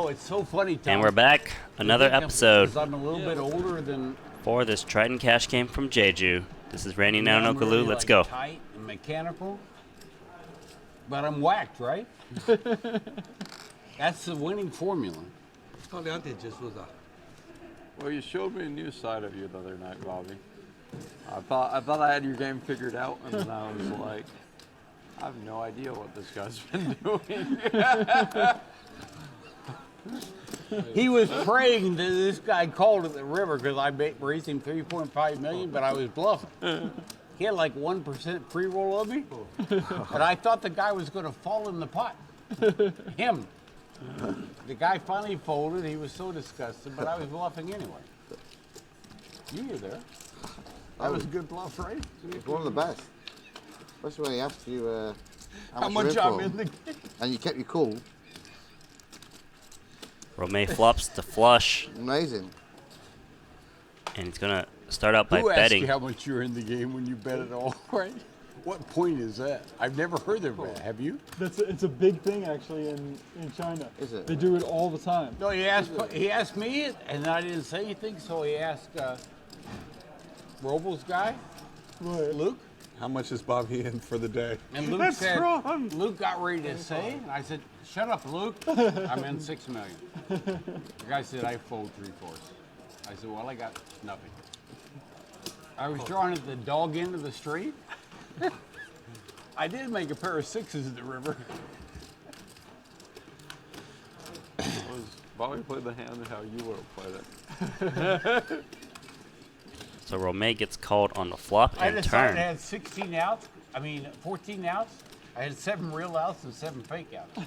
it's so funny, Tom. And we're back. Another episode I'm a little bit older than for this Triton cash game from Jeju. This is Randy now in Okaloo. really Let's go. Tight and mechanical, but I'm whacked, right? That's the winning formula. Well, you showed me a new side of you the other night, Bobby. I thought I had your game figured out, and then I was like, I have no idea what this guy's been doing. He was praying that this guy called at the river because I raised him $3.5 million, but I was bluffing. He had like 1% pre-roll of me, and I thought the guy was going to fall in the pot. Him. The guy finally folded. He was so disgusted, but I was bluffing anyway. You were there. That was a good bluff, right? It's one of the best. Especially when he asked you How much I'm in the game. and you kept your cool. Romay flops the flush, Amazing. and he's going to start out by Who asked betting. you how much you're in the game when you bet it all, right? What point is that? I've never heard of that. Have you? It's a big thing actually in China. Is it? They do it all the time. No, he asked me, and I didn't say anything, so he asked Robl's guy, Right. Luke. How much is Bobby in for the day? And Luke said, Luke got ready to say, and I said, shut up, Luke. I'm in $6 million. The guy said, I fold 3/4. I said, well, I got nothing. I was drawing at the dog end of the street. I did make a pair of sixes at the river. Bobby played the hand how you would have played it. So Romay gets called on the flop I and decided turn. I had 14 outs. I had 7 real outs and 7 fake outs.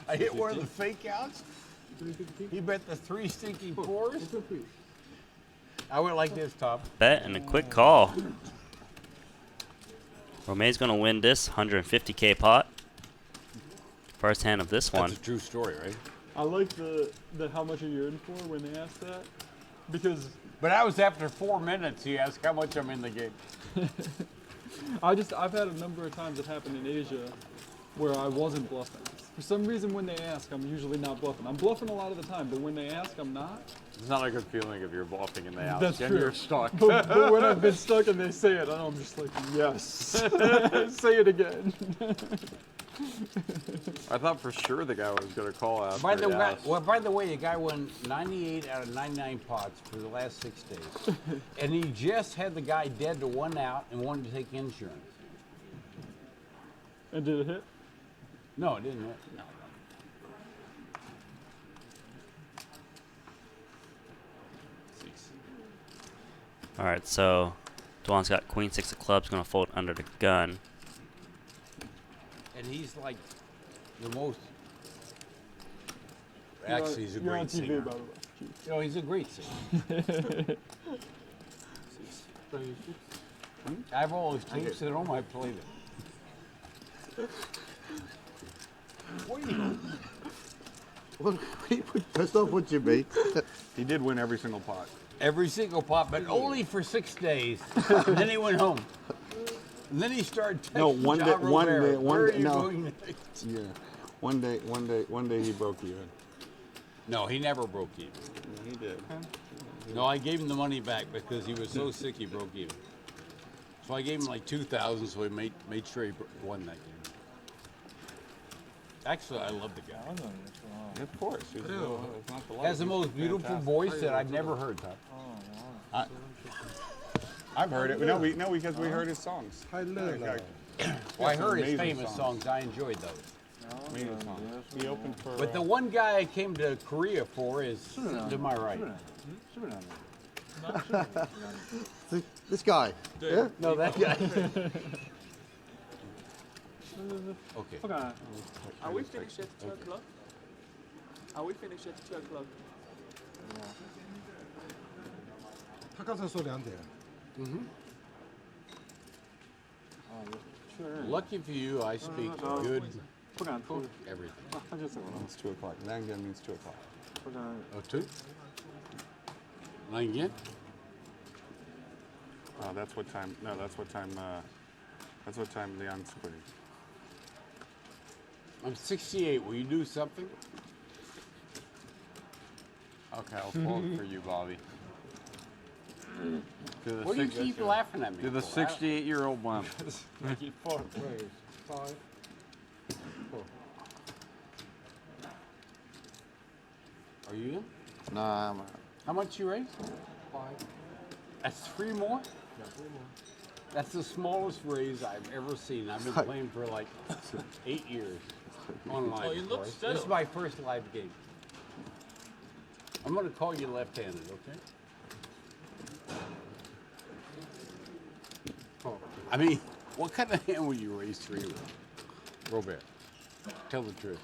I hit one of the fake outs. He bet the 3 stinking 4s. I went like this, Tom. Bet and a quick call. Romay's going to win this 150K pot. First hand of this one. That's a true story, right? I like the how much are you in for when they ask that, because But I was after 4 minutes. He asked how much I'm in the game. I've had a number of times it happened in Asia where I wasn't bluffing. For some reason when they ask, I'm usually not bluffing. I'm bluffing a lot of the time, but when they ask, I'm not. It's not a good feeling if you're bluffing in the house. That's Then true. you're stuck. But when I've been stuck and they say it, I'm just like, yes. Say it again. I thought for sure the guy was going to call out. By the way, the guy won 98 out of 99 pots for the last 6 days. And he just had the guy dead to 1 out and wanted to take insurance. And did it hit? No, it didn't hit. No. All right, so Dwan's got queen 6 of clubs, going to fold under the gun. And he's like the most. Actually, he's a You're on great TV, singer. by the way. You know, he's a great singer. I have all his tapes at home. I played it. What are you doing? First off, what'd you beat? He did win every single pot. Every single pot, but only for 6 days. And then he went home. And then he started texting No, one day- John one Rivera, day- one "Where are day- you no. going next?" Yeah. One day he broke you in. No, he never broke even. He did. No, I gave him the money back because he was so sick he broke even. So I gave him like $2,000, so he made sure he won that game. Actually, I love the guy. Of course. It's not the He has the most beautiful voice that I've never heard, Tom. I've heard it. No, because we heard his songs. Well, I heard his amazing famous songs. songs. I enjoyed those. Amazing songs. He opened for. But the one guy I came to Korea for is to my right. This guy. Yeah? No, that guy. Okay. Are we finished at 2 o'clock? Are we finished at 2 o'clock? Lucky for you, I speak good everything. It's 2 o'clock. Langan means 2 o'clock. Oh, 2? Line again? That's what time. No, that's what time. That's what time Leon's putting. I'm 68. Will you do something? Okay, I'll fold for you, Bobby. Do the What do you keep laughing at me? Do the for? 68-year-old one. Make it 4. Raise. 5. 4. Are you? No, I'm out. How much you raise? 5. That's 3 more? Yeah, 3 more. That's the smallest raise I've ever seen. I've been playing for like 8 years on live. Oh, you of look course. still. This is my first live game. I'm gonna call you left-handed, okay? Oh, I mean, what kind of hand will you raise 3 with? Robert, tell the truth.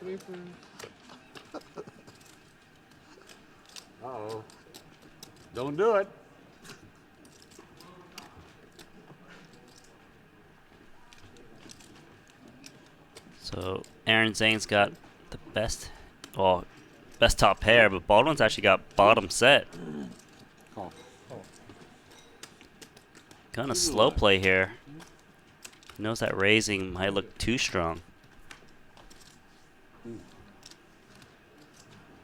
3 for. Uh-oh. Don't do it. So Aaron Zhang's got the best top pair, but Baldwin's actually got bottom set. Call. Gonna slow play here. He knows that raising might look too strong.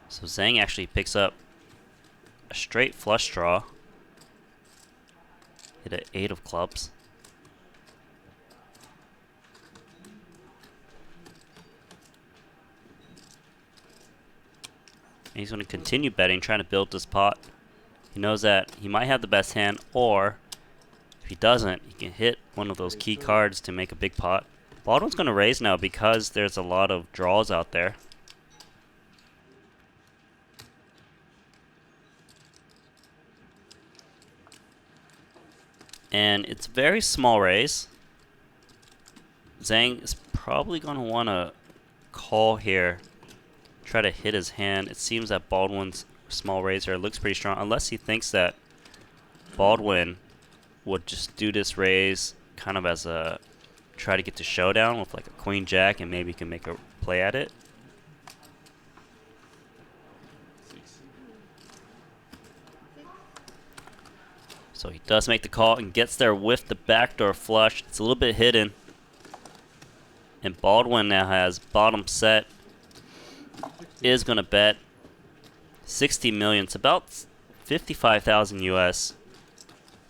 So Zhang actually picks up a straight flush draw. Hit an 8 of clubs. And he's going to continue betting, trying to build this pot. He knows that he might have the best hand, or if he doesn't, he can hit one of those key cards to make a big pot. Baldwin's going to raise now because there's a lot of draws out there. And it's a very small raise. Zhang is probably going to want to call here, try to hit his hand. It seems that Baldwin's small raiser looks pretty strong, unless he thinks that Baldwin would just do this raise kind of as a try to get to showdown with like a queen jack, and maybe he can make a play at it. So he does make the call and gets there with the backdoor flush. It's a little bit hidden. And Baldwin now has bottom set. Is going to bet 60 million. It's about 55,000 US.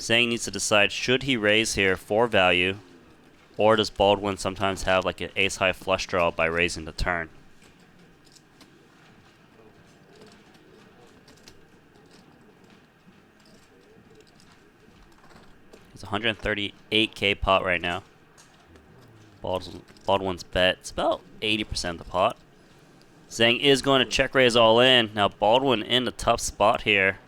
Zhang needs to decide, should he raise here for value, or does Baldwin sometimes have like an ace-high flush draw by raising the turn? It's 138k pot right now. Baldwin's bet, it's about 80% of the pot. Zhang is going to check raise all in. Now Baldwin in a tough spot here.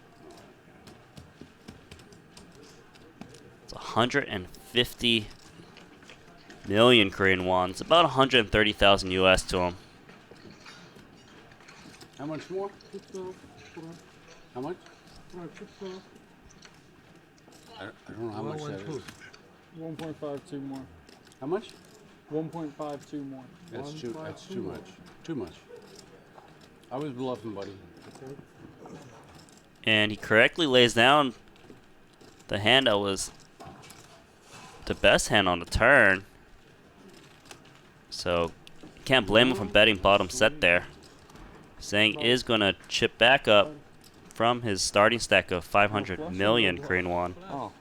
It's 150 million Korean won. It's about 130,000 US to him. How much more? How much? I don't know how much that is. 1.52 more. How much? 1.52 more. That's too much. Too much. I was bluffing, buddy. And he correctly lays down the hand that was the best hand on the turn. So can't blame him for betting bottom set there. Zhang is going to chip back up from his starting stack of 500 million Korean won. Oh.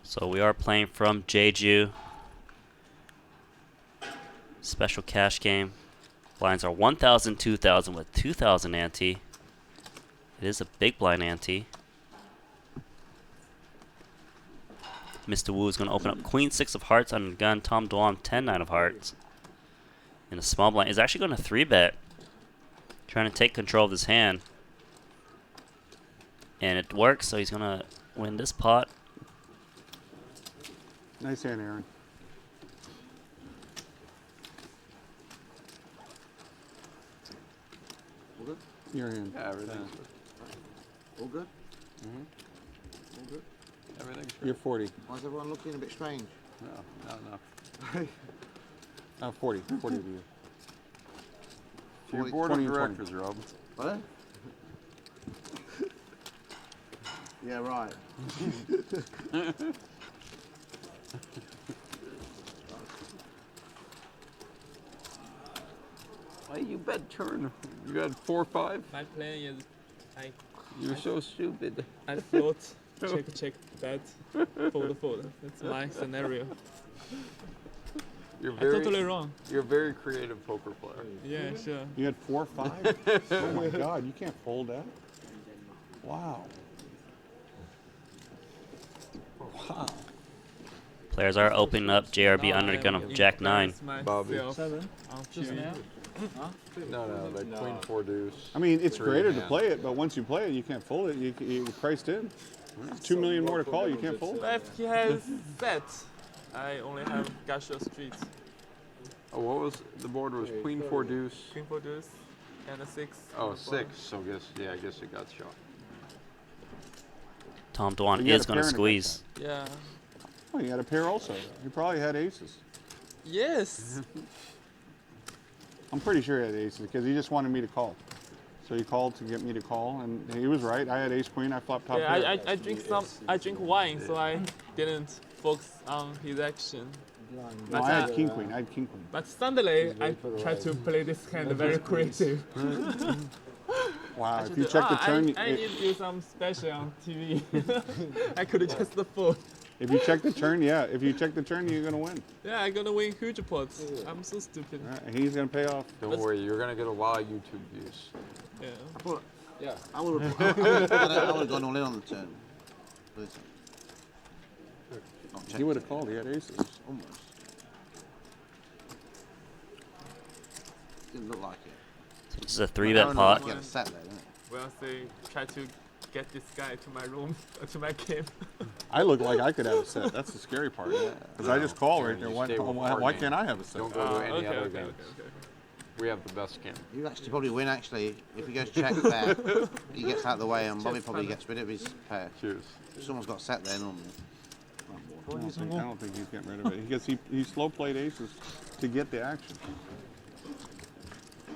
So we are playing from Jeju. Special cash game. Blinds are 1,000, 2,000 with 2,000 ante. It is a big blind ante. Mr. Wu is going to open up Queen 6 of hearts on the gun. Tom Dwan 10 9 of hearts. And a small blind is actually going to 3-bet. Trying to take control of this hand. And it works, so he's going to win this pot. Nice hand, Aaron. All good? Your hand. Yeah, everything's All good? Mm-hmm. All good? Everything's You're 40. Why is everyone looking a bit strange? No. 40. 40 to you. To your 40, board of 20 and 20. directors, Rob. What? Yeah, right. Why you bet turn? You got 4-5. My plan is You're so stupid. I float, check, bet, fold. That's my scenario. You're I'm very, totally wrong. You're a very creative poker player. Yeah, sure. You had 4-5? Oh my God, you can't fold that. Wow. Wow. Players are opening up. JRB Now under the gun I of Jack 9. embarrass Bobby. myself 7. on Just TV. now. No, like queen 4 deuce. I mean, it's Three greater to hand. play it, but once you play it, you can't fold it. You're priced in. It's 2 million more to call. You can't fold. But if he has set, I only have Gasho Street. Oh, what was the board? Was queen 4 deuce? Queen 4 deuce and a 6. Oh, 6. So I guess it got shot. Tom Dwan You got is a going to pair and a squeeze. Yeah. Oh, you had a pair also. You probably had aces. Yes. I'm pretty sure he had aces because he just wanted me to call. So he called to get me to call, and he was right. I had ace queen. I flopped top Yeah, pair. I drink wine, so I didn't focus on his action. No, I had king queen. I had king queen. But suddenly, I tried to play this hand very creative. Wow. If you check the turn, I need to do some special on TV. I could just fold. if you check the turn, yeah. If you check the turn, you're gonna win. Yeah, I'm gonna win huge pots. I'm so stupid. All right, and he's gonna pay off. Don't worry, you're gonna get a lot of YouTube views. Yeah. I would have gone all in on the turn. But it's not He checked. would have called. He had aces. Almost. Didn't look like it. This is a 3-bet Aaron looked pot. like he had a set there, didn't it? Well, they try to get this guy to my room, to my game. I look like I could have a set. That's the scary part. Because I just call right there. You Why, stay with our why game. can't I have a set? Don't go to any okay, other okay, games. okay. We have the best game. You actually probably win, actually. If he goes check there, he gets out of the way, and Bobby probably gets rid of his pair. Cheers. Someone's got set there normally. I don't think he's getting rid of it. Because he slow played aces to get the action.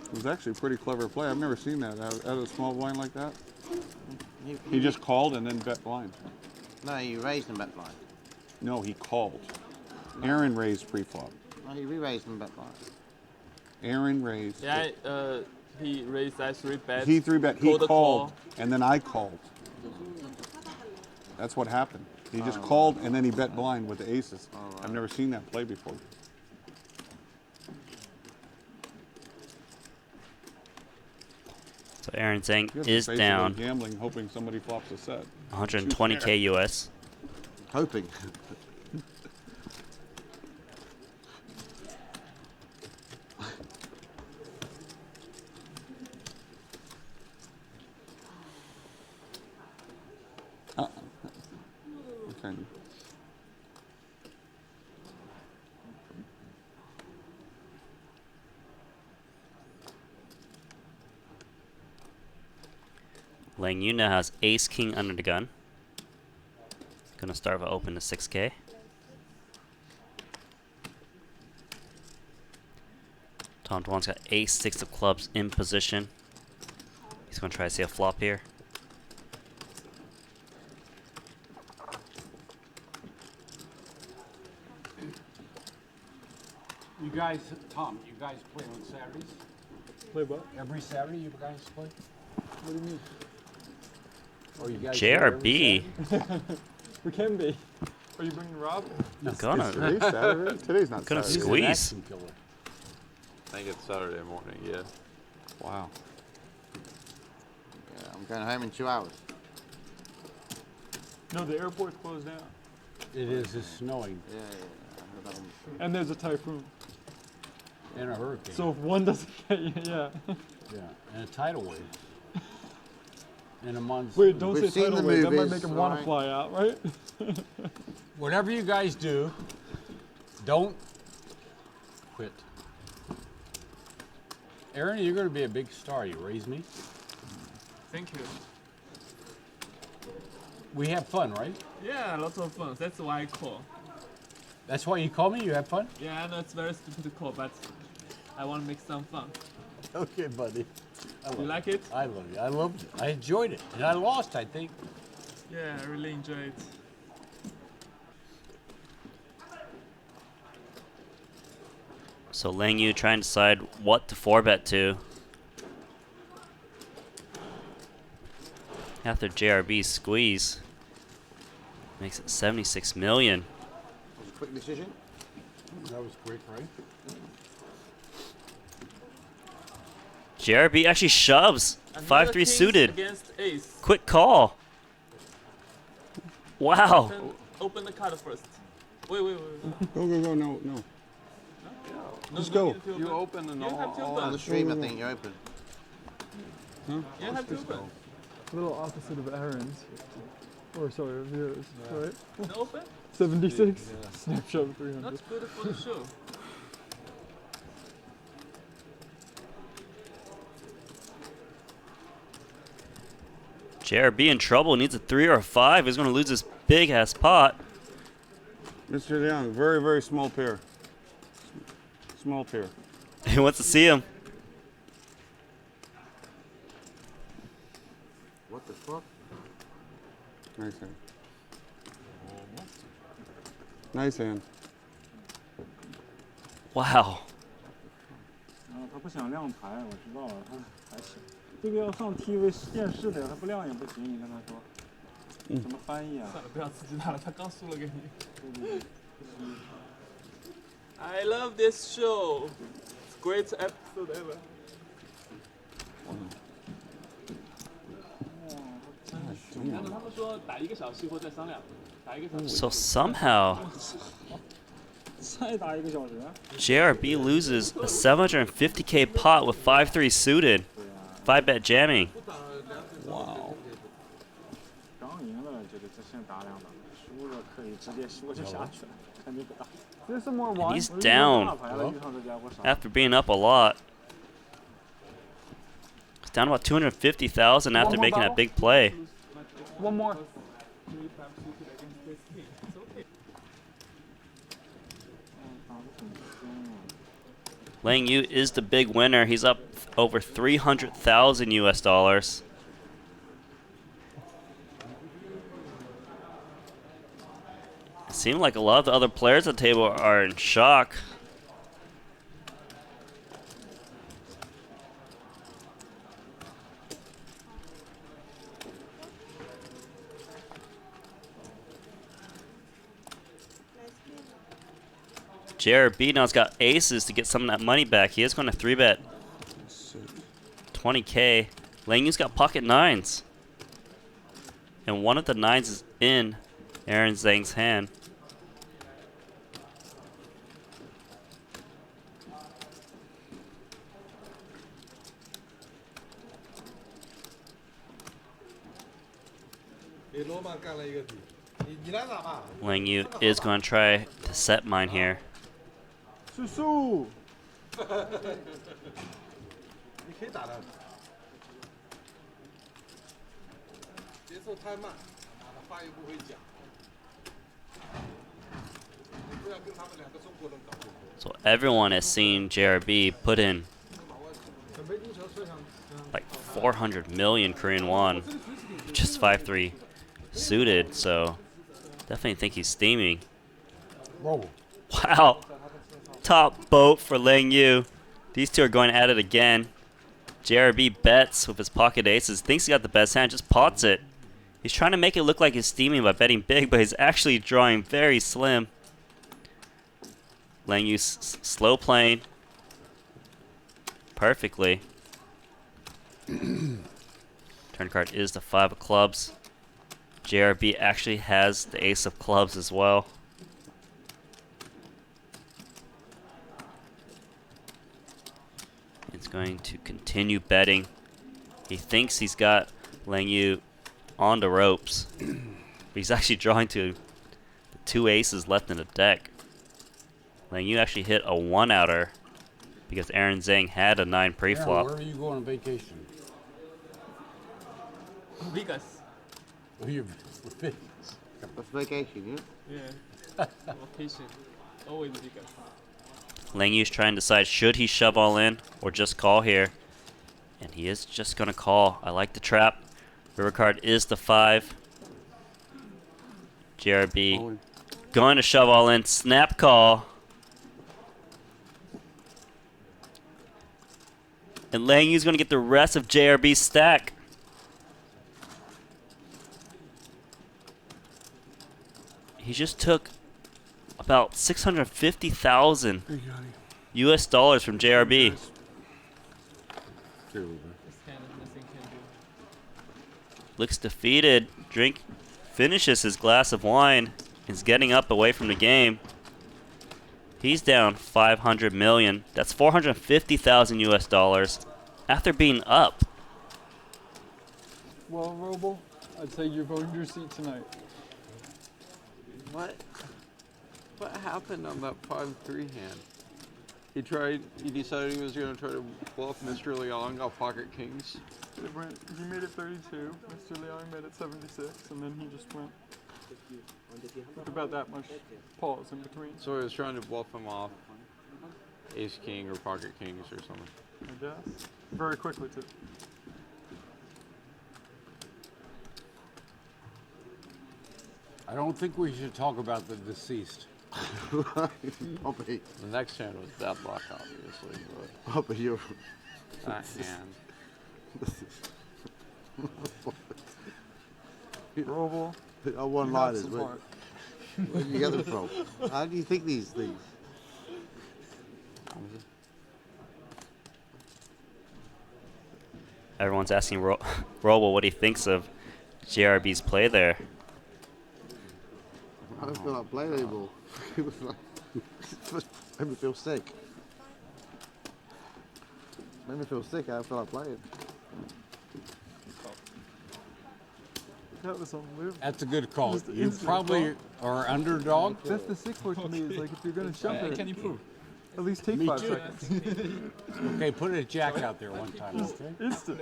It was actually a pretty clever play. I've never seen that out of a small blind like that. He just called and then bet blind. No, you raised and bet blind. No, he called. Aaron raised pre-flop. No, you re-raised and bet blind. Aaron raised. Yeah, he raised I 3-bet. He 3-bet. He Called the called, call. and then I called. That's what happened. He just called, and then he bet blind with the aces. I've never seen that play before. So Aaron Zhang He has is the face of down like gambling, hoping somebody flops a set. 120K US. Hoping. Okay. Lang Yu now has ace king under the gun. Gonna start with open to 6K. Tom Dwan's got ace 6 of clubs in position. He's gonna try to see a flop here. You guys, Tom, you guys play on Saturdays? Play what? Every Saturday you guys play? What do you mean? Or you guys play every JRB. Saturday? We can be. Are you bringing Rob? Gonna Today's Saturday? Today's not Gonna Saturday. He's an squeeze. action killer. I think it's Saturday morning, yeah. Wow. Yeah, I'm going home in 2 hours. No, the airport's closed down. It is, it's snowing Yeah, I heard that one. And there's a typhoon. and a hurricane. So if one doesn't get you, yeah. Yeah, and a tidal wave. And a monsoon. Wait, don't We've say seen tidal the wave. That might movies, make him want to right? fly out, right? Whatever you guys do, don't quit. Aaron, you're going to be a big star. You raise me. Thank you. We have fun, right? Yeah, lots of fun. That's why I call. That's why you call me? You have fun? Yeah, I know it's very stupid to call, but I want to make some fun. Okay, buddy. You like it? I love it. I loved it. I enjoyed it. And I lost, I think. Yeah, I really enjoy it. So Lang Yu trying to decide what to 4-bet to. After JRB's squeeze. Makes it 76 million. Quick decision. That was quick, right? JRB actually shoves. Another 5-3 kings suited. Against ace. Quick call. Wow. Then open the card first. Wait. Go, no. No, Just no go. need to You open and You have to all On the open. stream, I think you're open. You have to open. A little opposite of Aaron's. Or sorry, of yours, right? No open? 76? Snapshot of 300. That's good for the show. JRB in trouble. Needs a 3 or a 5. He's going to lose this big ass pot. Mr. Young, very, very small pair. Small pair. He wants to see him. What the fuck? Nice hand. Nice hand. Wow. 他不想亮牌，我知道了，他还行。这个要上 TV 电视的呀，他不亮也不行，你跟他说，怎么翻译啊？算了，不要刺激他了，他刚输了给你。I love this show. It's great episode ever. Damn. 他们说打1个小时或再商量，打1个小时。 So somehow 再打1个小时？ JRB loses a 750k pot with 5-3 suited. 5-bet jamming. Wow. 刚赢了就得先打2把，输了可以直接输就下去了，肯定不打。这是 more And he's down after being up a lot. He's down about 250,000 after making that big play. One more. Lang Yu is the big winner. He's up over 300,000 US dollars. It seemed like a lot of the other players at the table are in shock. JRB now's got aces to get some of that money back. He is going to 3-bet 20k. Lang Yu's got pocket 9s. And one of the 9s is in Aaron Zhang's hand. Lang Yu is going to try to set mine here. 叔，你可以打的，节奏太慢，话又不会讲，你不要跟他们2个中国人搞。 So everyone has seen JRB put in like 400 million Korean won, just 5-3 suited. So definitely think he's steaming. Robl. Wow. Top boat for Lang Yu. These two are going at it again. JRB bets with his pocket aces. Thinks he got the best hand, just pots it. He's trying to make it look like he's steaming by betting big, but he's actually drawing very slim. Lang Yu slow playing perfectly. Turn card is the 5 of clubs. JRB actually has the ace of clubs as well. He's going to continue betting. He thinks he's got Lang Yu on the ropes. But he's actually drawing to the 2 aces left in the deck. Lang Yu actually hit a 1-outer because Aaron Zhang had a 9 pre-flop. Where are you going on vacation? Vegas. Oh, you're That's vacation, yeah? Yeah. Vacation. Always Vegas. Lang Yu's trying to decide should he shove all in or just call here. And he is just going to call. I like the trap. River card is the 5. JRB going to shove all in. Snap call. And Lang Yu's going to get the rest of JRB's stack. He just took about 650,000 US dollars from JRB. Looks defeated. Finishes his glass of wine. Is getting up away from the game. He's down 500 million. That's 450,000 US dollars after being up. Well, Robl, I'd say you've earned your seat tonight. What happened on that 5-3 hand? He decided he was going to try to bluff Mr. Liang off pocket kings. He made it 32, Mr. Liang made it 76, and then he just went with about that much pause in between. So he was trying to bluff him off ace king or pocket kings or something. I guess. Very quickly, too. I don't think we should talk about the deceased. Bobby. The next hand was deadlock, obviously, but Bobby, you're. that hand. Robl. One liners. Where do you get them from? How do you think these things? Everyone's asking Robl what he thinks of JRB's play there. I don't feel like playing anymore. It was like, made me feel sick. Made me feel sick. I don't feel like playing. That was unbelievable. That's a good call. Just You instant probably are underdog. That's the sick part to me, is like if you're going to shove it, Can you prove? at least take Me 5 too. seconds. Okay, put a jack out there one time, okay? Instant.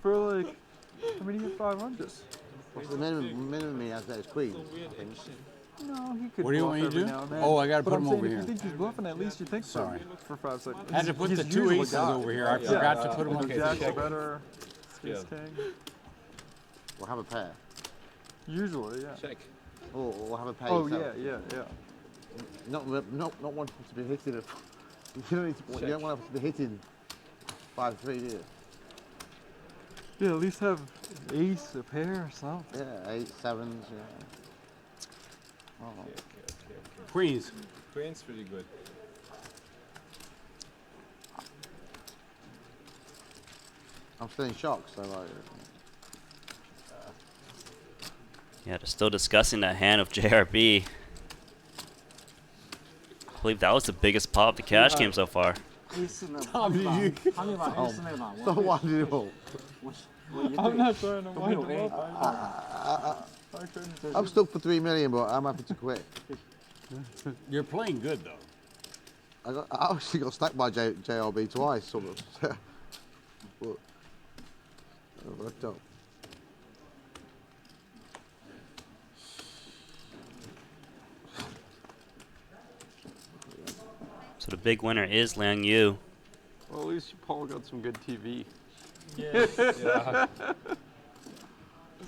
For like, I mean, he hit 500. What's the minimum he has there is queen, I think. No, he could What do you bluff want me to every do? now and then. Oh, I gotta But put I'm him saying over if here. you think he's bluffing, at least you think Sorry. for 5 seconds. Had to put the He's 2 usually aces got it. over here. I forgot to put them on the Jack's check. better. Ace king. We'll have a pair. Usually, yeah. Check. Or we'll have a pair. Oh, yourself. yeah. Not wanting to be hitting it. You don't want to be hitting 5-3, do you? Yeah, at least have ace, a pair, or something. Yeah, 8, 7s, yeah. Oh. Queens. Queen's pretty good. I'm still in shock, so like. Yeah, they're still discussing that hand of JRB. I believe that was the biggest pot of the cash game so far. So wonderful. I'm not trying to wind him up. I'm stuck for 3 million, but I'm happy to quit. You're playing good though. I actually got stacked by JRB twice, sort of. But it worked out. So the big winner is Liang Yu. Well, at least Paul got some good TV. Yeah.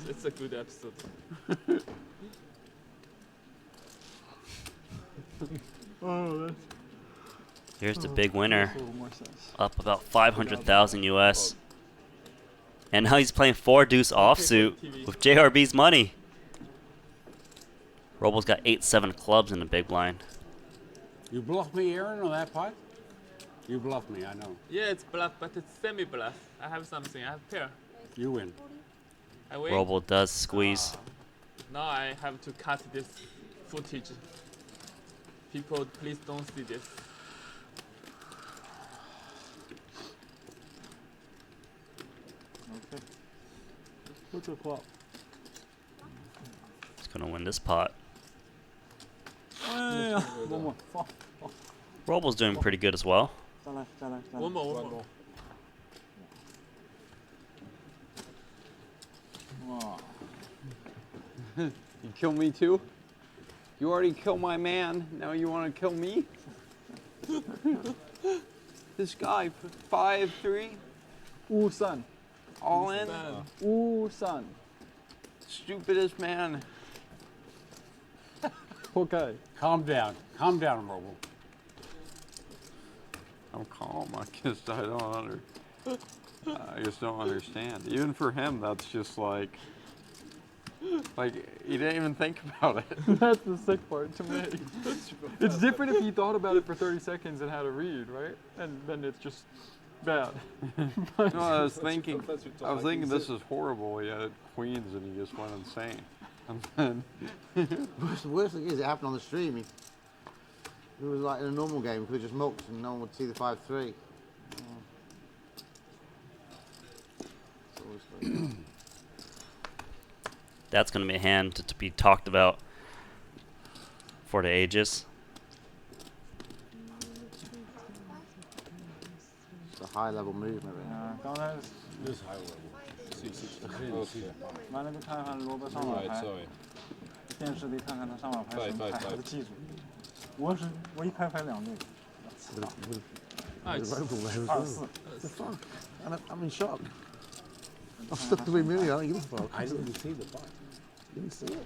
It's a good episode. Oh, that's Here's the big winner, makes a little more sense. up about 500,000 US. And now he's playing 4 deuce offsuit with JRB's money. Robl's got 8-7 clubs in the big blind. You bluffed me, Aaron, on that pot? You bluffed me, I know. Yeah, it's bluff, but it's semi-bluff. I have something. I have pair. You win. I win. Robl does squeeze. Now I have to cut this footage. People, please don't see this. Okay. What's the flop? He's going to win this pot. One more. Robl's doing pretty good as well. One more. You kill me too? You already killed my man. Now you want to kill me? This guy, 5-3, Ooh, son. all in. Ooh, son. Stupidest man. Okay. Calm down, Robl. I'm calm. I just don't understand. Even for him, that's just like he didn't even think about it. That's the sick part to me. It's different if you thought about it for 30 seconds and had to read, right? And then it's just bad. No, I was thinking this is horrible. He had queens and he just went insane. And then The worst thing is, it happened on the stream. It was like in a normal game, we could have just milked and no one would see the 5-3. It's always like that. That's going to be a hand to be talked about for the ages. It's a high level movement. Really. 刚才 This high level. See, okay. 完了就看看罗伯上马 Right, 牌， sorry. 电视里看看他上马牌什么牌， 对他的技术。我一开牌2对， Nice. 24。 The fuck? I'm in shock. I'm stuck between million. I don't give a fuck. I didn't see the pot. Didn't see it.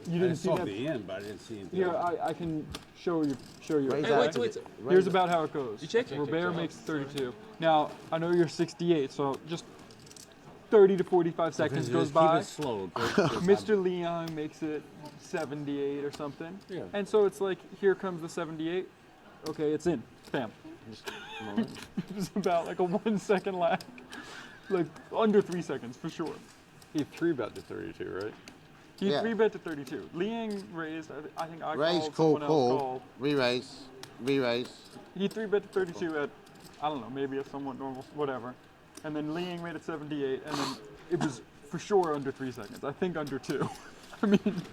You I didn't see saw that? the end, but I didn't see it. Here, I can show you. Raise Hey, that. wait. Here's about how it goes. You check? Robert makes 32. Now, I know you're 68, so just 30 to 45 seconds goes by. Keep it slow. Mr. Leon makes it 78 or something. Yeah. And so it's like, here comes the 78. Okay, it's in. Bam. It's about like a 1 second lag. Like under 3 seconds for sure. he 3-bet to 32, right? He Yeah. 3-bet to 32. Liang raised, I think I Raise, called, call, someone else call. called. Re-raise. Re-raise. He 3-bet to 32 at, I don't know, maybe a somewhat normal, whatever. And then Liang made it 78, and then it was for sure under 3 seconds. I think under 2. I mean,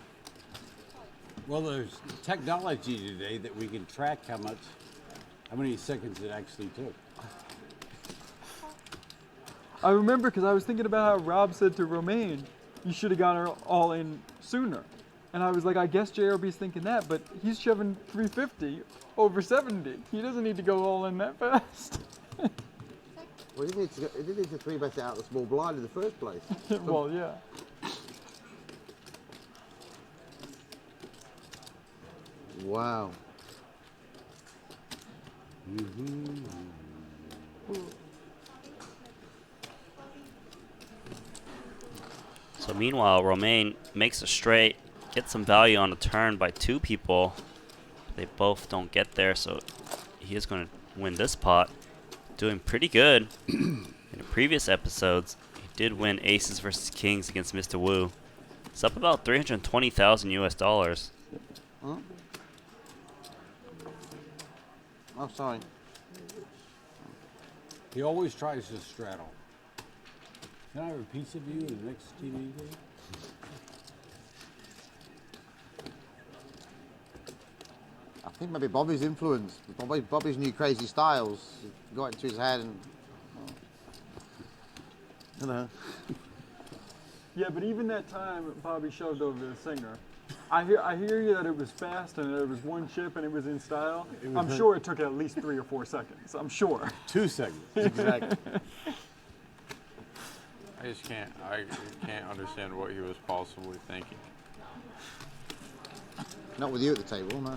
Well, there's technology today that we can track how many seconds it actually took. I remember because I was thinking about how Rob said to Romaine, you should have got her all in sooner. And I was like, I guess JRB's thinking that, but he's shoving 350 over 70. He doesn't need to go all in that fast. Well, he didn't need to 3-bet it out the small blind in the first place. Well, yeah. Wow. So meanwhile, Romaine makes a straight, gets some value on the turn by 2 people. They both don't get there, so he is going to win this pot. Doing pretty good. In the previous episodes, he did win aces versus kings against Mr. Wu. It's up about 320,000 US dollars. Huh? Oh, sorry. He always tries to straddle. Can I have a piece of you in the next TV game? I think maybe Bobby's influence. Bobby's new crazy styles got into his head and. You know. Yeah, but even that time Bobby shoved over the singer, I hear you that it was fast and it was one chip and it was in style. I'm sure it took at least 3 or 4 seconds. I'm sure. 2 seconds. Exactly. I can't understand what he was possibly thinking. Not with you at the table, no.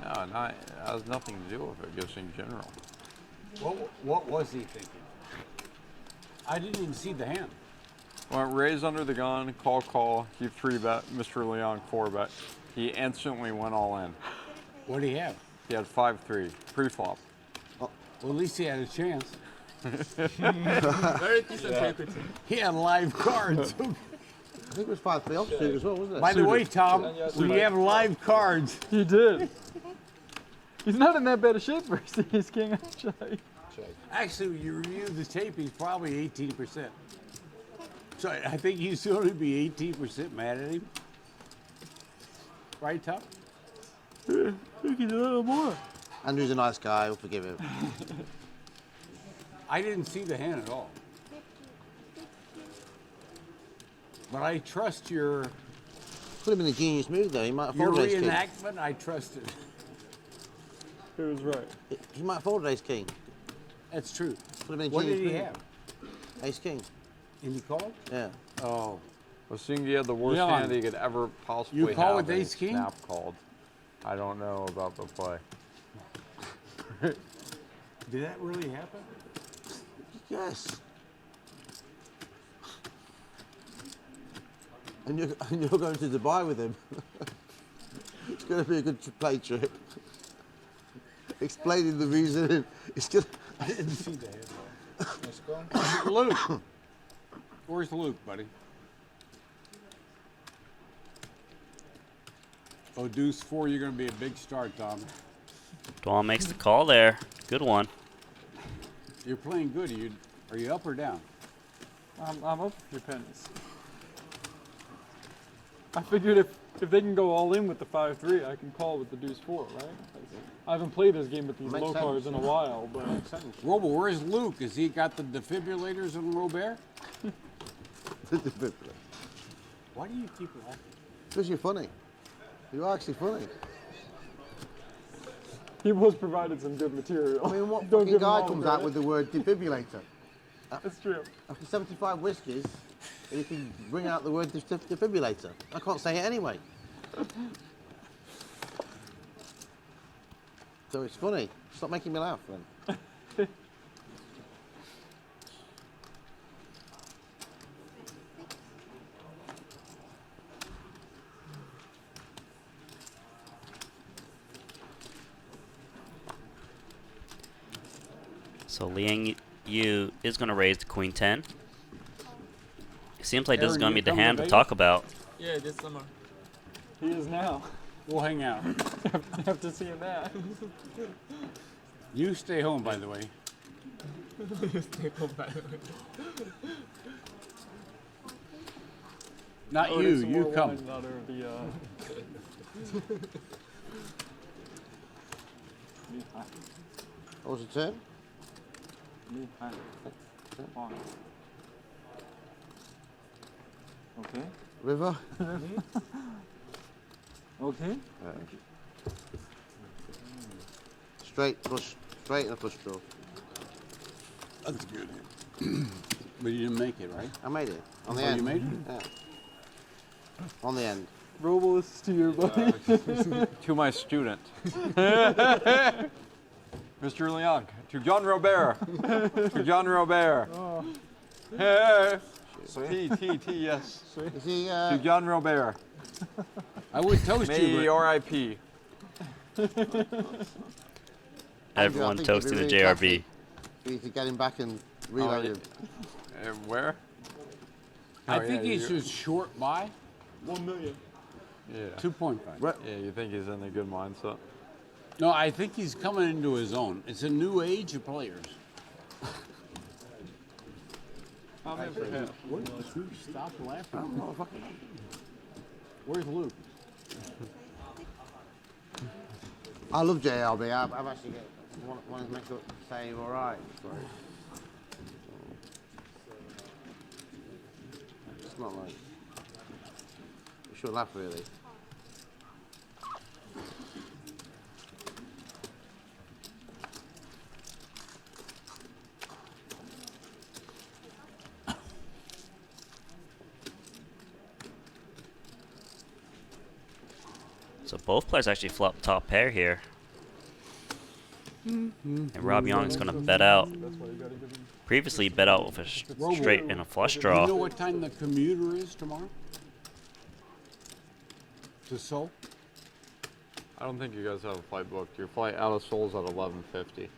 No, it has nothing to do with it, just in general. What was he thinking? I didn't even see the hand. Went raise under the gun, call, he 3-bet, Mr. Leon 4-bet. He instantly went all in. What did he have? He had 5-3, pre-flop. Well, at least he had a chance. Very decent equity. He had live cards. I think it was 5-3 offsuit as well, wasn't it? By the way, Tom, when you have live cards, He did. He's not in that bad a shape versus his king, actually. actually, when you review the tape, he's probably 18%. So I think he's going to be 18% mad at him. Right, Tom? He can do a little more. Andrew's a nice guy, we'll forgive him. I didn't see the hand at all. But I trust your Put him in a genius mood though, he might have your folded ace king. reenactment. I trust it. was right. He might fold ace king. That's true. Put him in What king did he queen. have? Ace king. And he called? Yeah. Oh. I was thinking he had the worst Leon, hand he could ever possibly you call have. with and he ace king? Snap called. I don't know about the play. Did that really happen? Yes. And you're going to Dubai with him. It's going to be a good play trip. Explaining the reason. It's good. I didn't see the head. Let's go. Luke. Where's Luke, buddy? Oh, deuce 4, you're going to be a big start, Tom. Dwan makes the call there. Good one. You're playing good. Are you up or down? I'm up a few pennies. I figured if they can go all in with the 5-3, I can call with the deuce 4, right? I haven't played this game with these Makes low sense. cards in a while, but Robl, where's Luke? Has he got the defibrillators on Robert? Why do you keep laughing? Because you're funny. You're actually funny. he was provided some good material. I mean, what Don't fucking give him guy all comes the out with credit. the word defibrillator? That's true. After 75 whiskies, you can bring out the word defibrillator. I can't say it anyway. So it's funny. Stop making me laugh then. So Liang Yu is going to raise the queen 10. It seems like this is Aaron, going to you be the coming to hand to Vegas? talk about. Yeah, this summer. He is now. We'll hang out. After seeing that. You stay home, by the way. Not Order you. some You more come. wine out of the, What was the turn? Okay. River? Okay. Straight push. Straight and a push draw. That's good. But you didn't make it, right? I made it. On the Oh, end. you made it? Yeah. On the end. Robl, this is to you, buddy. To my student. Mr. Leon. To John Robert. To John Robert. Hey. T, yes. Is he, To John Robert. I would toast May you, R.I.P. Everyone think toasting the it'd be really JRB. we need to get him back and reload him. Where? but I Oh, think yeah, he's just short by 1 million. Yeah. 2.5. Yeah, you think he's in a good mindset? No, I think he's coming into his own. It's a new age of players. I'm in for him. Stop laughing. Where's Luke? I love JLB. I've actually wanted to make sure say all right. It's not like you should laugh really. So both players actually flop top pair here. And Rob Young's going to bet out. Previously bet out with a straight and a flush Do you know draw. what time the commuter is tomorrow? To Seoul? I don't think you guys have a flight booked. Your flight out of Seoul's at 11:50.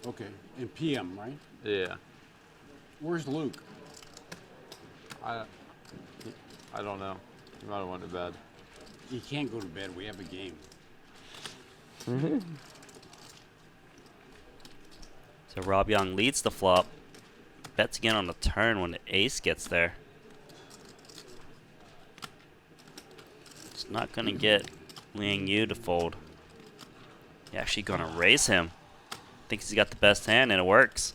Okay. In PM, right? Yeah. Where's Luke? I don't know. He might have went to bed. He can't go to bed. We have a game. So Rob Young leads the flop. Bets again on the turn when the ace gets there. It's not going to get Liang Yu to fold. He's actually going to raise him. Thinks he's got the best hand, and it works.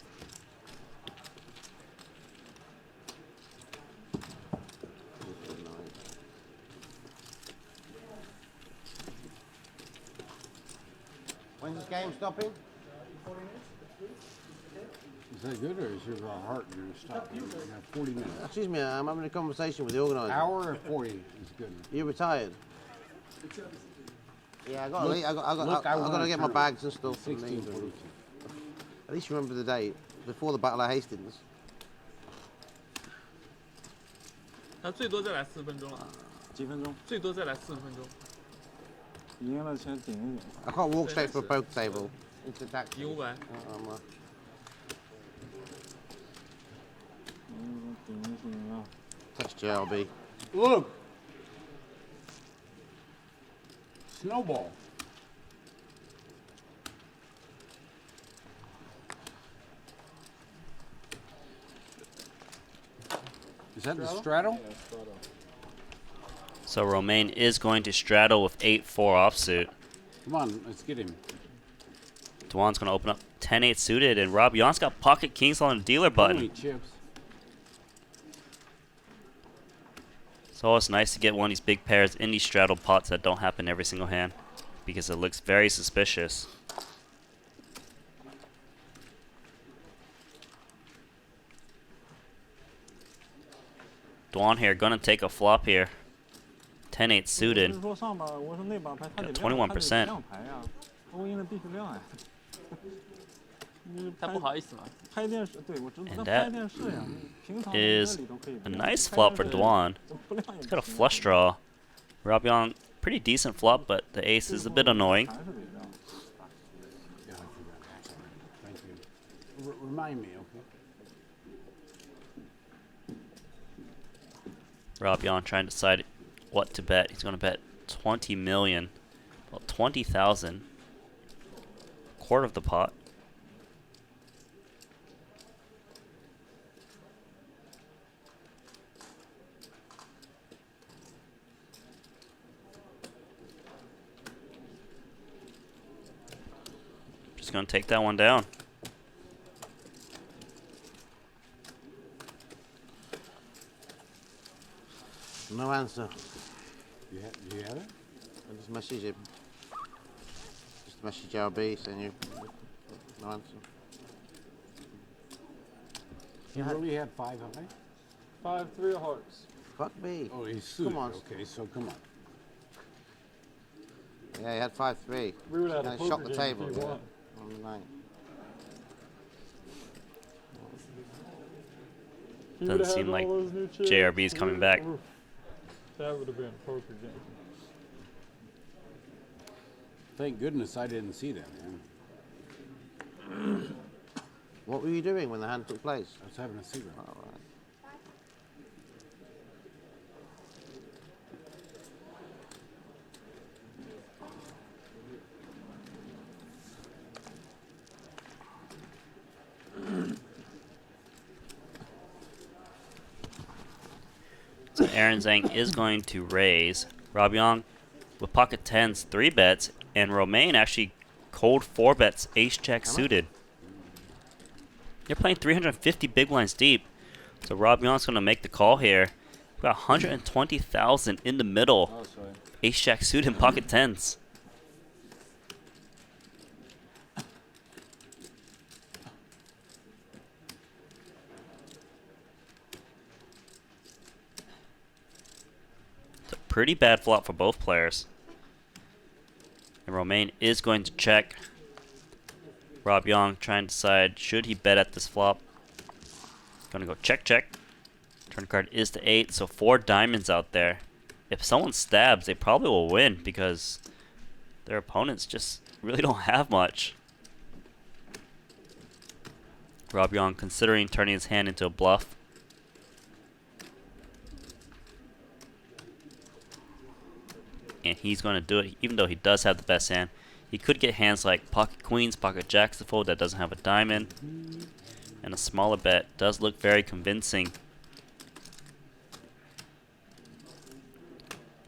When's this game stopping? Is that good or is your heart going to stop? You have 40 minutes. Excuse me, I'm having a conversation with the organizer. Hour or 40 is good. You retired? Yeah, I got Look, to I won got to a get my tournament. bags and stuff. For me. 1642. At least remember the date before the Battle of Hastings. 他最多再来4分钟了，几分钟？最多再来4分钟，赢了先顶一顶。 I can't walk straight from a poker table into taxi. 赢500。顶一顶了。 Touch JLB. Look! Snowball. Is that the straddle? So Romain is going to straddle with 8-4 offsuit. Come on, let's get him. Dwan's going to open up 10-8 suited, and Rob Yong's got pocket kings on the dealer How button. many chips? It's always nice to get one of these big pairs in these straddle pots that don't happen every single hand, because it looks very suspicious. Dwan here, gonna take a flop here. 10-8 suited. 我是说上把，我说那把牌他得 Yeah, 亮，他得 21%. 亮牌呀，欧赢的必须亮呀。他不好意思嘛。拍电视，对我知道， And 那 that 拍电视呀，平常 is 里都可以 a 亮。 nice 拍 flop 电 for 视 Dwan. 怎么不亮也 He's 不 got a 行 flush draw. Rob Yong, pretty decent flop, but the ace is a bit annoying. 还是得亮。 Yeah, I forgot. That's all right. Thank you. Remind me, okay? Rob Yong trying to decide what to bet. He's going to bet 20 million. Well, 20,000. Quarter of the pot. Just going to take that one down. No answer. Do you have it? I just message him. Just message JLB saying you. No answer. He really had 5 high? 5-3 of hearts. Fuck me. Oh, he's suited. Come on. Okay, so come on. Yeah, he had 5-3. We would have And had a he shot poker the game table. if he Yeah, won. on the night. He Doesn't would've seem had like all those new chips. JRB is coming back. Oof. That would have been a poker game. Thank goodness I didn't see that, man. What were you doing when the hand took place? I was having a cigarette. All right. So Aaron Zhang is going to raise. Rob Yong with pocket 10s, 3 bets, and Romain actually cold 4 bets, ace jack suited. They're playing 350 big blinds deep. So Rob Yong's going to make the call here. We've got 120,000 in the middle. Oh, sorry. Ace jack suited and pocket 10s. It's a pretty bad flop for both players. And Romain is going to check. Rob Yong trying to decide, should he bet at this flop? Gonna go check, check. Turn card is the 8, so 4 diamonds out there. If someone stabs, they probably will win because their opponents just really don't have much. Rob Yong considering turning his hand into a bluff. And he's going to do it, even though he does have the best hand. He could get hands like pocket queens, pocket jacks to fold that doesn't have a diamond. And a smaller bet does look very convincing.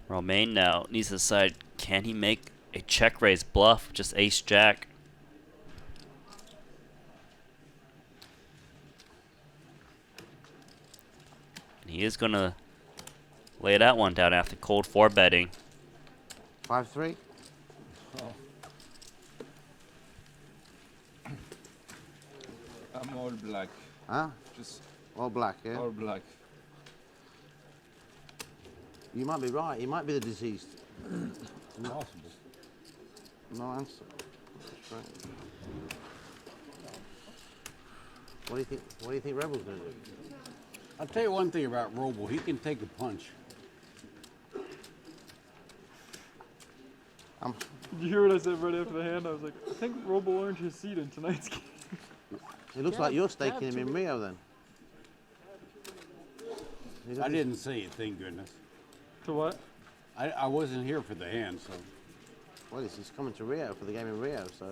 Romain now needs to decide, can he make a check raise bluff, just ace jack? And he is going to lay that one down after cold 4 betting. 5-3. I'm all black. Huh? Just All black, yeah? all black. You might be right. He might be the deceased. Impossible. No answer. Right. What do you think? What do you think Rebel's gonna do? I'll tell you one thing about Robl. He can take a punch. Did you hear what I said right after the hand? I was like, I think Robl earned his seat in tonight's game. It looks like you're staking him in Rio then. I didn't see it, thank goodness. To what? I wasn't here for the hand, so. Well, he's coming to Rio for the game in Rio, so.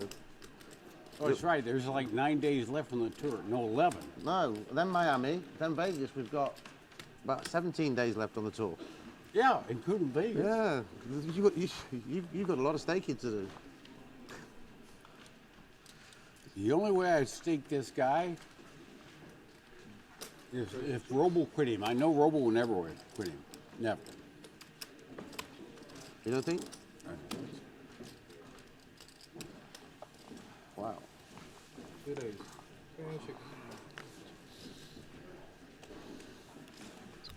Oh, that's right. There's like 9 days left on the tour. No, 11. No, then Miami, then Vegas. We've got about 17 days left on the tour. Yeah, including Vegas. Yeah, you've got a lot of staking to do. The only way I'd stake this guy is if Robl quit him. I know Robl will never quit him. Never. You don't think? Wow. 2 days.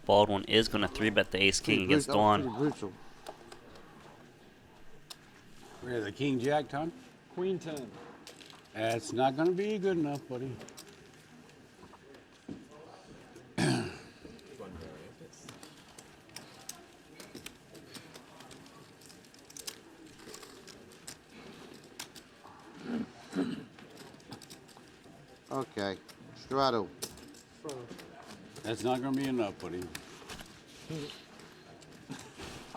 Baldwin is going to 3-bet the ace king against Dwan. Brutal. Where the king jack, Tom? Queen 10. That's not going to be good enough, buddy. Okay, straddle. That's not going to be enough, buddy.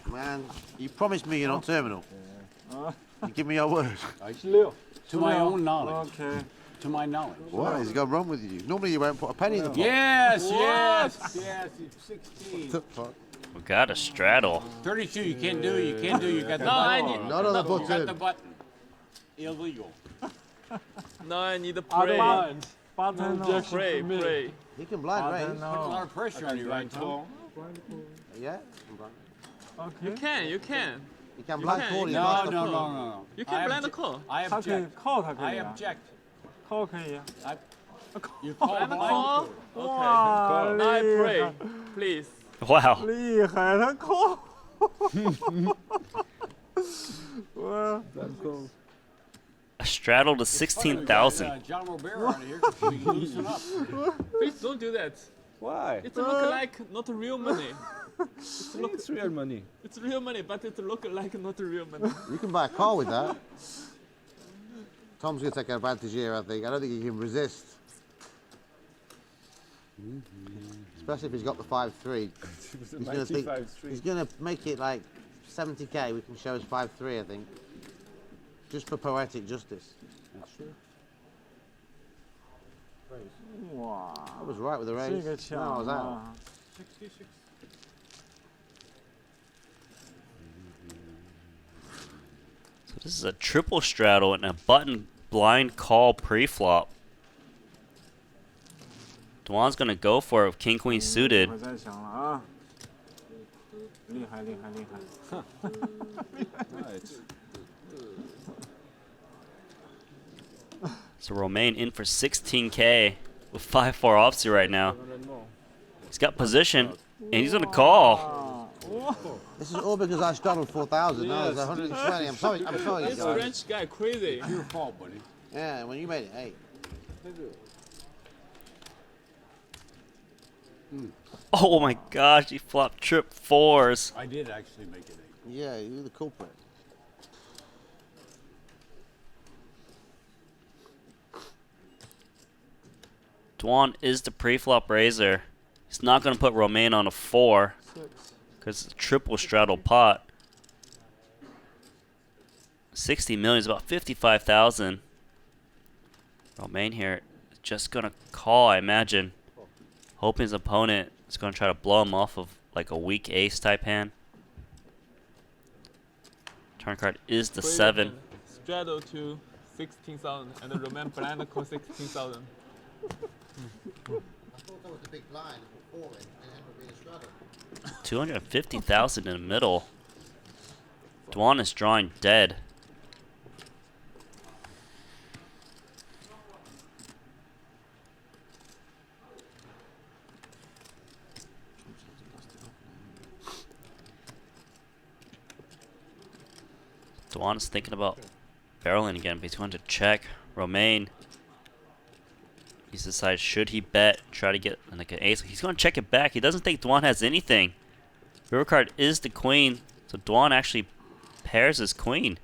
Man, you promised me you're not terminal. You give me your word. To my own knowledge. Okay. To my knowledge. What has gone wrong with you? Normally you won't put a penny in the pot. Yes, yes, yes. It's 16. The fuck? We got a straddle. 32. You can't do it. You can't do it. You got the No, I button. need. Not on the You got the button. button. Illegal. No, I need to Out of pray. lines. But No objection Pray, from me. pray. He can blind raise. Puts a lot of pressure on you, right, Tom? Yeah. You can, you can. He can blind can, call. you He's can. blind No, the no, call. no, no. You can blind the call. I 他可以 object. 靠，他可 I 以啊， object. 靠可以啊。 You call Blind the blind. call. 哇， Okay. I 厉 pray, 害， please. Wow. 厉害，他靠。哇， A straddle to 16,000. John Robert out of here. So you can loosen up. Please don't do that. Why? It look like not real money. It's real money. It's real money, but it look like not real money. You can buy a car with that. Tom's going to take advantage here, I think. I don't think he can resist. Especially if he's got the 5-3. He's going to make it like 70k. We can show us 5-3, I think. Just for poetic justice. That's true. 哇， I was right with the 这 raise. 个 No, I 强 was out. 啊！ So this is a triple straddle and a button blind call pre-flop. Dwan's going to go for it with king queen suited. 我再想了啊！厉害厉害厉害！ So Romain in for 16k with 5-4 offsuit right now. He's got position and he's going to call. This is all because I straddled 4,000. Now it's 120. I'm sorry. This guys. French guy crazy. It's your fault, buddy. Yeah, when you made it 8. Oh my gosh, he flopped trip fours. I did actually make it 8. Yeah, you're the culprit. Dwan is the pre-flop raiser. He's not going to put Romain on a 4 because it's a triple straddle pot. 60 million is about 55,000. Romain here is just going to call, I imagine. Hoping his opponent is going to try to blow him off of like a weak ace type hand. Turn card is the 7. Straddle to 16,000 and the Roman blind call 16,000. I thought that was the big blind. 4 in, and it would be a straddle. 250,000 in the middle. Dwan is drawing dead. Dwan is thinking about barreling again, but he's going to check. Romain. He's decided, should he bet, try to get like an ace? He's going to check it back. He doesn't think Dwan has anything. River card is the queen, so Dwan actually pairs his queen.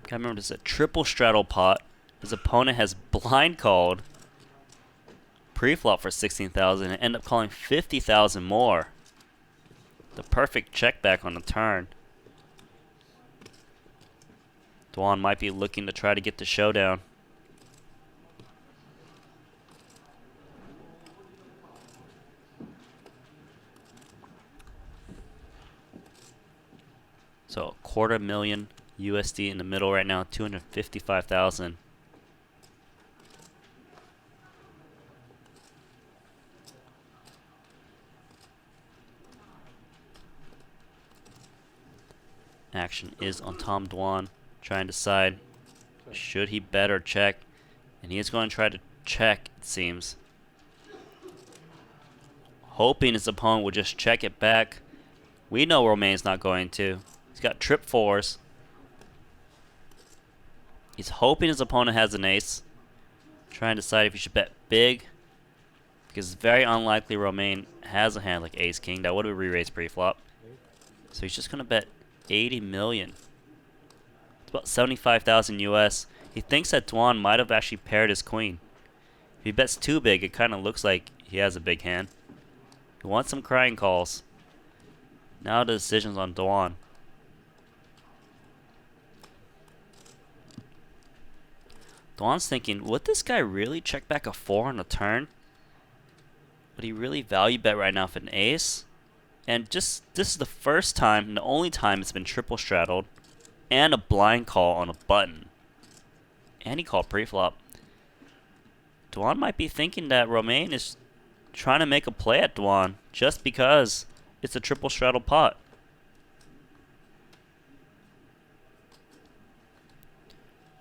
Gotta remember, this is a triple straddle pot. His opponent has blind called pre-flop for 16,000 and end up calling 50,000 more. The perfect check back on the turn. Dwan might be looking to try to get the showdown. So $250,000 USD in the middle right now, 255,000. Action is on Tom Dwan, trying to decide should he bet or check, and he is going to try to check, it seems, hoping his opponent will just check it back. We know Romain's not going to. He's got trip fours. He's hoping his opponent has an ace, trying to decide if he should bet big, because it's very unlikely Romain has a hand like ace king. That would have re-raised pre-flop. So he's just going to bet 80 million. It's about 75,000 US. He thinks that Dwan might have actually paired his queen. If he bets too big, it kind of looks like he has a big hand. He wants some crying calls. Now the decision's on Dwan. Dwan's thinking, would this guy really check back a 4 on a turn? Would he really value bet right now for an ace? And just, this is the first time and the only time it's been triple straddled. And a blind call on a button. And he called pre-flop. Dwan might be thinking that Romain is trying to make a play at Dwan just because it's a triple straddle pot.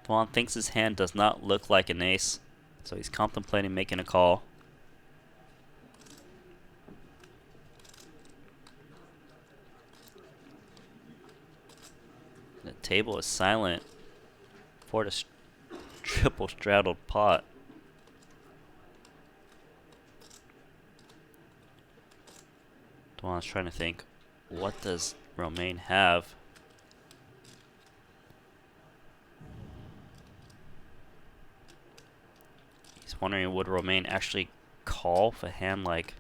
Dwan thinks his hand does not look like an ace, so he's contemplating making a call. The table is silent for the triple straddled pot. Dwan's trying to think, what does Romain have? He's wondering, would Romain actually call for a hand like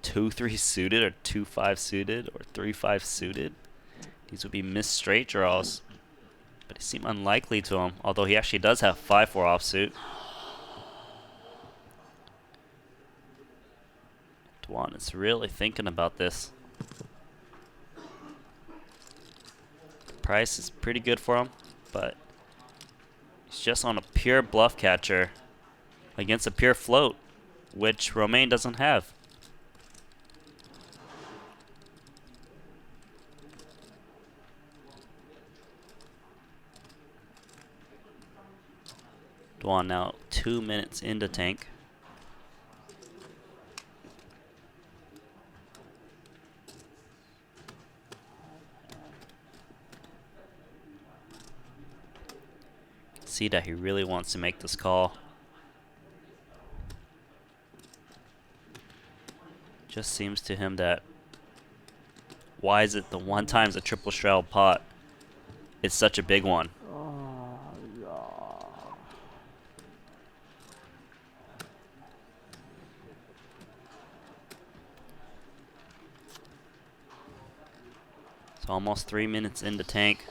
2-3 suited or 2-5 suited or 3-5 suited? These would be missed straight draws, but it seemed unlikely to him, although he actually does have 5-4 offsuit. Dwan is really thinking about this. The price is pretty good for him, but he's just on a pure bluff catcher against a pure float, which Romain doesn't have. Dwan now 2 minutes into tank. See that he really wants to make this call. Just seems to him that why is it the one time's a triple straddle pot? It's such a big one. It's almost 3 minutes into tank.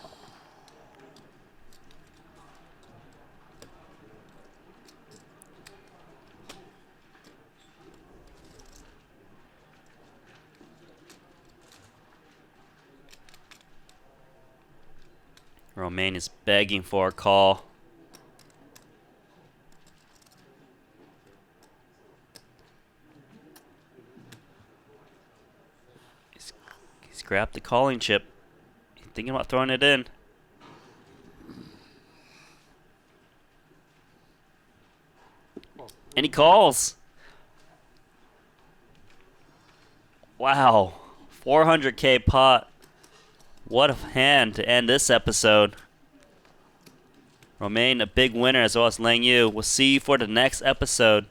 Romain is begging for a call. He's grabbed the calling chip. He's thinking about throwing it in. And he calls. Wow. 400k pot. What a hand to end this episode. Romain, a big winner, as well as Lang Yu. We'll see you for the next episode.